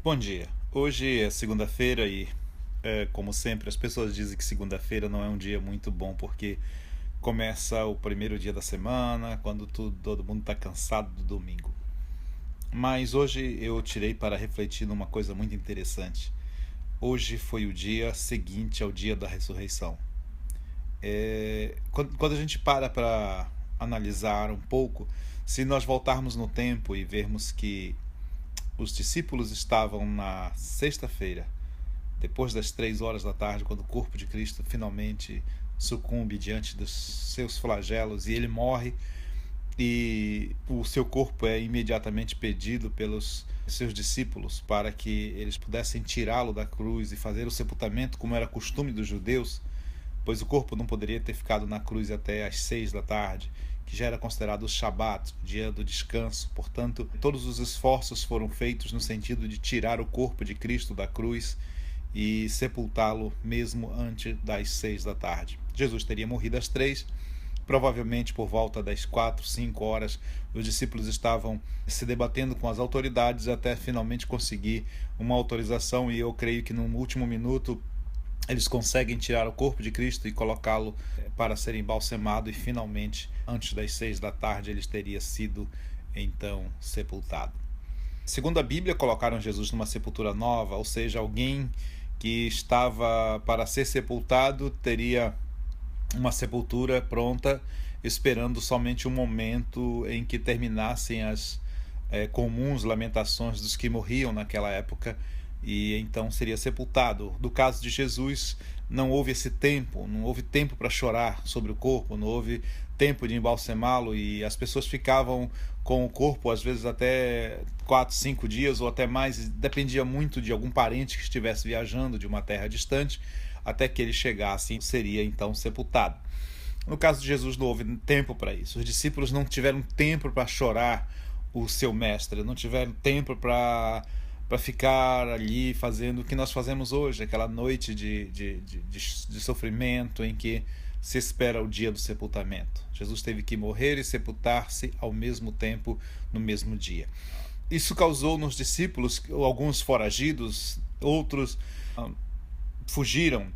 Bom dia. Hoje é segunda-feira e, como sempre, as pessoas dizem que segunda-feira não é um dia muito bom porque começa o primeiro dia da semana, quando todo mundo está cansado do domingo. Mas hoje eu tirei para refletir numa coisa muito interessante. Hoje foi o dia seguinte ao dia da ressurreição. Quando a gente para analisar um pouco, se nós voltarmos no tempo e vermos que os discípulos estavam na sexta-feira, depois das 3 horas da tarde, quando o corpo de Cristo finalmente sucumbe diante dos seus flagelos e ele morre, e o seu corpo é imediatamente pedido pelos seus discípulos para que eles pudessem tirá-lo da cruz e fazer o sepultamento como era costume dos judeus, pois o corpo não poderia ter ficado na cruz até às 6 da tarde, que já era considerado o Shabat, dia do descanso. Portanto, todos os esforços foram feitos no sentido de tirar o corpo de Cristo da cruz e sepultá-lo mesmo antes das 6 da tarde. Jesus teria morrido às 3. Provavelmente por volta das 4, 5 horas, os discípulos estavam se debatendo com as autoridades até finalmente conseguir uma autorização, e eu creio que no último minuto eles conseguem tirar o corpo de Cristo e colocá-lo para ser embalsamado, e finalmente, antes das 6 da tarde, ele teria sido então sepultado. Segundo a Bíblia, colocaram Jesus numa sepultura nova, ou seja, alguém que estava para ser sepultado teria uma sepultura pronta, esperando somente um momento em que terminassem as comuns lamentações dos que morriam naquela época, e então seria sepultado. No caso de Jesus, não houve esse tempo, não houve tempo para chorar sobre o corpo, não houve tempo de embalsamá-lo, e as pessoas ficavam com o corpo às vezes até 4, 5 dias ou até mais, dependia muito de algum parente que estivesse viajando de uma terra distante, até que ele chegasse e seria então sepultado. No caso de Jesus, não houve tempo para isso. Os discípulos não tiveram tempo para chorar o seu mestre, não tiveram tempo para ficar ali fazendo o que nós fazemos hoje, aquela noite de sofrimento em que se espera o dia do sepultamento. Jesus teve que morrer e sepultar-se ao mesmo tempo, no mesmo dia. Isso causou nos discípulos, alguns foragidos, outros fugiram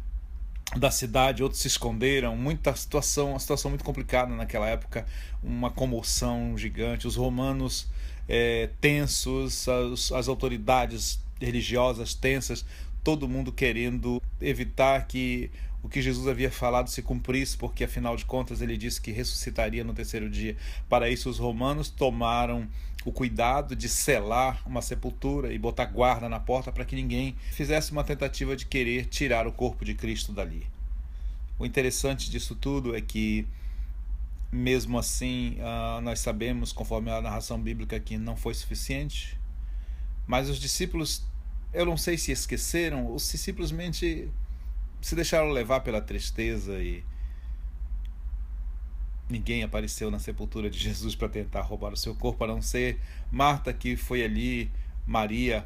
da cidade, outros se esconderam, uma situação muito complicada naquela época, uma comoção gigante, os romanos tensos, as autoridades religiosas tensas, todo mundo querendo evitar que o que Jesus havia falado se cumprisse, porque afinal de contas ele disse que ressuscitaria no terceiro dia. Para isso, os romanos tomaram o cuidado de selar uma sepultura e botar guarda na porta para que ninguém fizesse uma tentativa de querer tirar o corpo de Cristo dali. O interessante disso tudo é que, mesmo assim, nós sabemos, conforme a narração bíblica, que não foi suficiente, mas os discípulos, eu não sei se esqueceram ou se simplesmente se deixaram levar pela tristeza, e ninguém apareceu na sepultura de Jesus para tentar roubar o seu corpo, a não ser Marta, que foi ali, Maria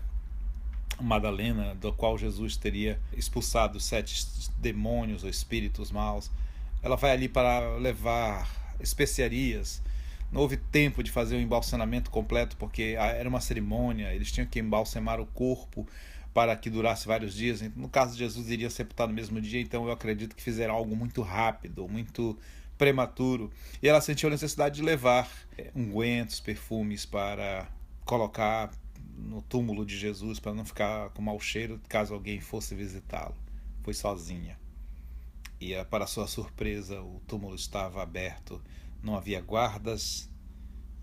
Madalena, do qual Jesus teria expulsado 7 demônios ou espíritos maus. Ela vai ali para levar especiarias. Não houve tempo de fazer o embalsamamento completo, porque era uma cerimônia, eles tinham que embalsamar o corpo para que durasse vários dias. No caso de Jesus, iria sepultar no mesmo dia, então eu acredito que fizeram algo muito rápido, muito prematuro, e ela sentiu a necessidade de levar ungüentos, perfumes para colocar no túmulo de Jesus, para não ficar com mau cheiro caso alguém fosse visitá-lo. Foi sozinha. E para sua surpresa, o túmulo estava aberto, não havia guardas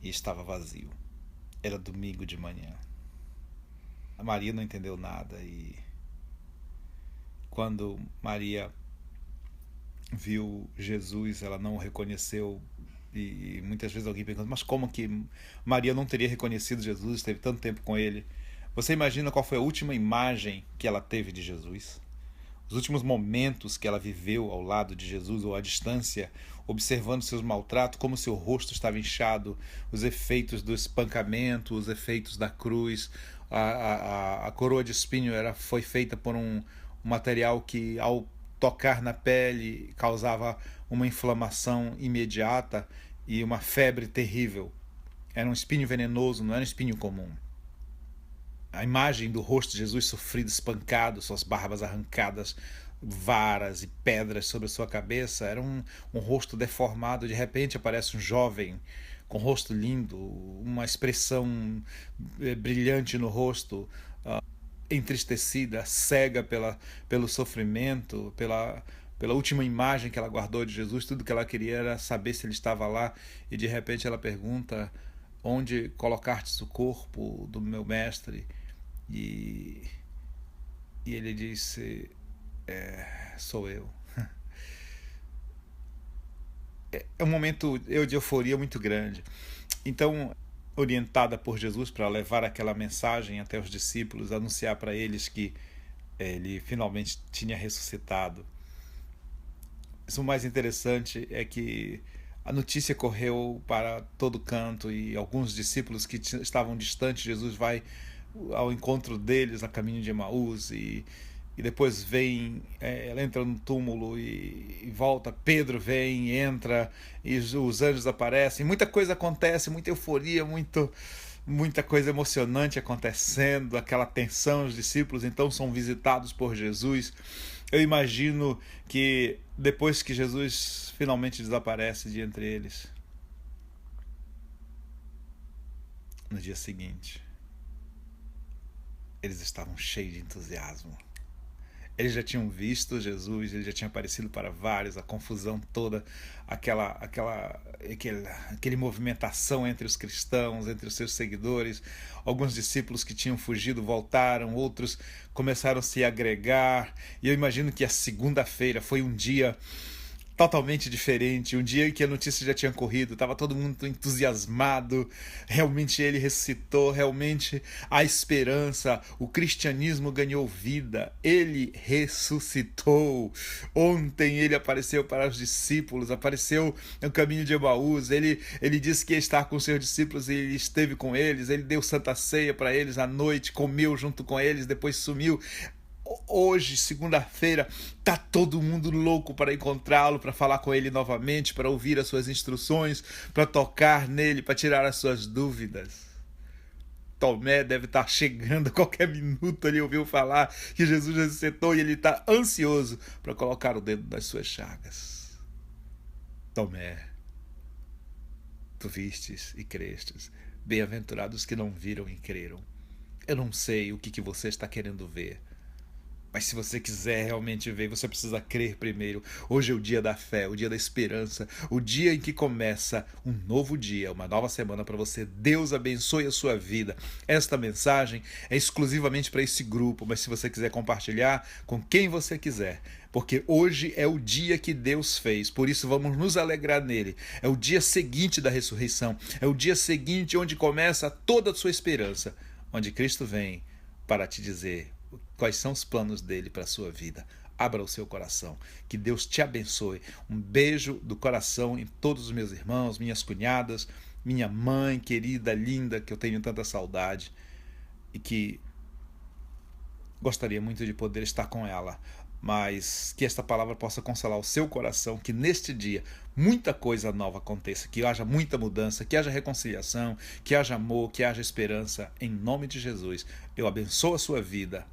e estava vazio. Era domingo de manhã. A Maria não entendeu nada, e quando Maria viu Jesus, ela não o reconheceu. E muitas vezes alguém pergunta, mas como que Maria não teria reconhecido Jesus, teve tanto tempo com ele? Você imagina qual foi a última imagem que ela teve de Jesus? Os últimos momentos que ela viveu ao lado de Jesus, ou à distância, observando seus maltratos, como seu rosto estava inchado, os efeitos do espancamento, os efeitos da cruz. A coroa de espinho foi feita por um material que, ao tocar na pele, causava uma inflamação imediata e uma febre terrível. Era um espinho venenoso, não era um espinho comum. a imagem do rosto de Jesus sofrido, espancado, suas barbas arrancadas, varas e pedras sobre a sua cabeça. Era um rosto deformado. De repente aparece um jovem com um rosto lindo, uma expressão brilhante no rosto, entristecida, cega pelo sofrimento, pela última imagem que ela guardou de Jesus. Tudo que ela queria era saber se ele estava lá, e de repente ela pergunta: onde colocaste o corpo do meu mestre? E ele disse: sou eu. É um momento de euforia muito grande. Então, orientada por Jesus para levar aquela mensagem até os discípulos, anunciar para eles que ele finalmente tinha ressuscitado. Isso, o mais interessante é que a notícia correu para todo canto, e alguns discípulos que estavam distantes, Jesus vai ao encontro deles a caminho de Emaús, e depois vem, ela entra no túmulo e volta, Pedro vem, entra, e os anjos aparecem, muita coisa acontece, muita euforia, muita coisa emocionante acontecendo, aquela tensão. Os discípulos então são visitados por Jesus. Eu imagino que depois que Jesus finalmente desaparece de entre eles, no dia seguinte, eles estavam cheios de entusiasmo. Eles já tinham visto Jesus, ele já tinha aparecido para vários, a confusão toda, aquele movimentação entre os cristãos, entre os seus seguidores. Alguns discípulos que tinham fugido voltaram, outros começaram a se agregar. E eu imagino que a segunda-feira foi um dia totalmente diferente, um dia em que a notícia já tinha corrido, estava todo mundo entusiasmado, realmente ele ressuscitou, realmente a esperança, o cristianismo ganhou vida, ele ressuscitou. Ontem ele apareceu para os discípulos, apareceu no caminho de Emaús, ele disse que ia estar com os seus discípulos e ele esteve com eles, ele deu santa ceia para eles à noite, comeu junto com eles, depois sumiu. Hoje, segunda-feira, tá todo mundo louco para encontrá-lo, para falar com ele novamente, para ouvir as suas instruções, para tocar nele, para tirar as suas dúvidas. Tomé deve estar chegando a qualquer minuto. Ele ouviu falar que Jesus ressuscitou e ele está ansioso para colocar o dedo nas suas chagas. Tomé, tu vistes e crestes, bem-aventurados que não viram e creram. Eu não sei o que você está querendo ver, mas se você quiser realmente ver, você precisa crer primeiro. Hoje é o dia da fé, o dia da esperança, o dia em que começa um novo dia, uma nova semana para você. Deus abençoe a sua vida. Esta mensagem é exclusivamente para esse grupo, mas se você quiser compartilhar com quem você quiser, porque hoje é o dia que Deus fez, por isso vamos nos alegrar nele. É o dia seguinte da ressurreição, é o dia seguinte onde começa toda a sua esperança, onde Cristo vem para te dizer quais são os planos dele para a sua vida. Abra o seu coração. Que Deus te abençoe. Um beijo do coração em todos os meus irmãos, minhas cunhadas, minha mãe querida, linda, que eu tenho tanta saudade e que gostaria muito de poder estar com ela. Mas que esta palavra possa consolar o seu coração, que neste dia muita coisa nova aconteça, que haja muita mudança, que haja reconciliação, que haja amor, que haja esperança. Em nome de Jesus, eu abençoo a sua vida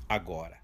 agora.